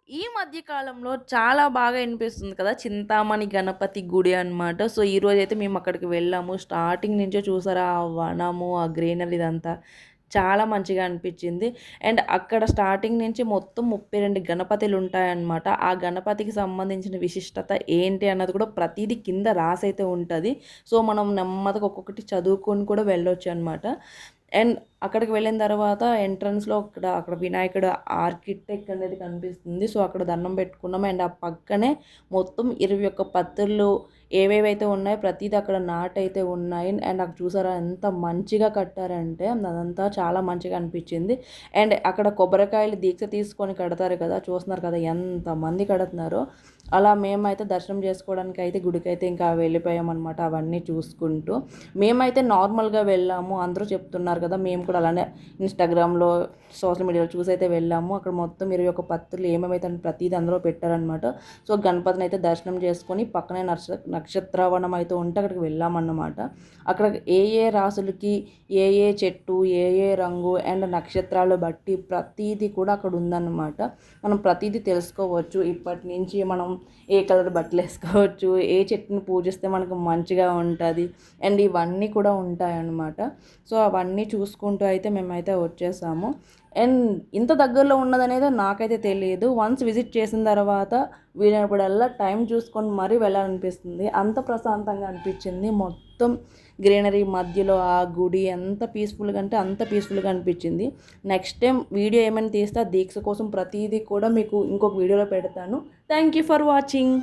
ఈ మధ్య కాలంలో చాలా బాగా వినిపిస్తుంది కదా! చింతామణి గణపతి గుడి అనమాట. సో, ఈరోజైతే మేము అక్కడికి వెళ్ళాము. స్టార్టింగ్ నుంచే చూసారా ఆ వనము, ఆ గ్రీనరీ ఇదంతా చాలా మంచిగా అనిపించింది. అండ్ అక్కడ స్టార్టింగ్ నుంచి మొత్తం 32 గణపతులుంటాయన్నమాట. ఆ గణపతికి సంబంధించిన విశిష్టత ఏంటి అన్నది కూడా ప్రతీది కింద రాసైతే ఉంటది. సో, మనం నెమ్మదిగా ఒక్కొక్కటి చదువుకొని కూడా వెళ్ళొచ్చనమాట. అండ్ అక్కడికి వెళ్ళిన తర్వాత ఎంట్రన్స్‌లో అక్కడ వినాయకుడు ఆర్కిటెక్ట్ అనేది కనిపిస్తుంది. సో, అక్కడ దండం పెట్టుకున్నాం. అండ్ ఆ పక్కనే మొత్తం 21 పత్తులు ఏవేవైతే ఉన్నాయో ప్రతీది అక్కడ నాటైతే ఉన్నాయి. అండ్ అక్కడ చూసారా ఎంత మంచిగా కట్టారంటే అదంతా చాలా మంచిగా అనిపించింది. అండ్ అక్కడ కొబ్బరికాయలు దీక్ష తీసుకొని కడతారు కదా! చూస్తున్నారు కదా ఎంతమంది కడుతున్నారో. అలా మేమైతే దర్శనం చేసుకోవడానికైతే గుడికైతే ఇంకా వెళ్ళిపోయామనమాట అవన్నీ చూసుకుంటూ. మేమైతే నార్మల్‌గా వెళ్ళాము. అందరూ చెప్తున్నారు కదా! మేము కూడా అలానే ఇన్‌స్టాగ్రామ్‌లో, సోషల్ మీడియాలో చూసైతే వెళ్ళాము. అక్కడ మొత్తం 21 పత్తులు ఏమేమైతే ప్రతీది అందులో పెట్టారనమాట. సో, గణపతినైతే దర్శనం చేసుకొని పక్కనే నక్షత్రవనం అయితే ఉంటే అక్కడికి వెళ్ళామన్నమాట. అక్కడ ఏ ఏ రాసులకి, ఏ ఏ చెట్టు, ఏ ఏ రంగు అండ్ నక్షత్రాలు బట్టి ప్రతీది కూడా అక్కడ ఉందన్నమాట. మనం ప్రతీది తెలుసుకోవచ్చు. ఇప్పటి నుంచి మనం ఏ కలర్ బట్టలేసుకోవచ్చు, ఏ చెట్టుని పూజిస్తే మనకు మంచిగా ఉంటది. అండ్ ఇవన్నీ కూడా ఉంటాయన్నమాట. సో, అవన్నీ చూసుకుంటూ అయితే మేమైతే వచ్చేసాము. అండ్ ఇంత దగ్గరలో ఉన్నదనేది నాకైతే తెలియదు. వన్స్ విజిట్ చేసిన తర్వాత వీలైనప్పుడల్లా టైం చూసుకొని మరీ వెళ్ళాలనిపిస్తుంది. అంత ప్రశాంతంగా అనిపించింది. మొత్తం గ్రీనరీ మధ్యలో ఆ గుడి ఎంత పీస్‌ఫుల్‌గా అంటే అంత పీస్‌ఫుల్‌గా అనిపించింది. నెక్స్ట్ టైం వీడియో ఏమైనా తీస్తే ఆ దీక్ష కోసం ప్రతీది కూడా మీకు ఇంకొక వీడియోలో పెడతాను. Thank you for watching.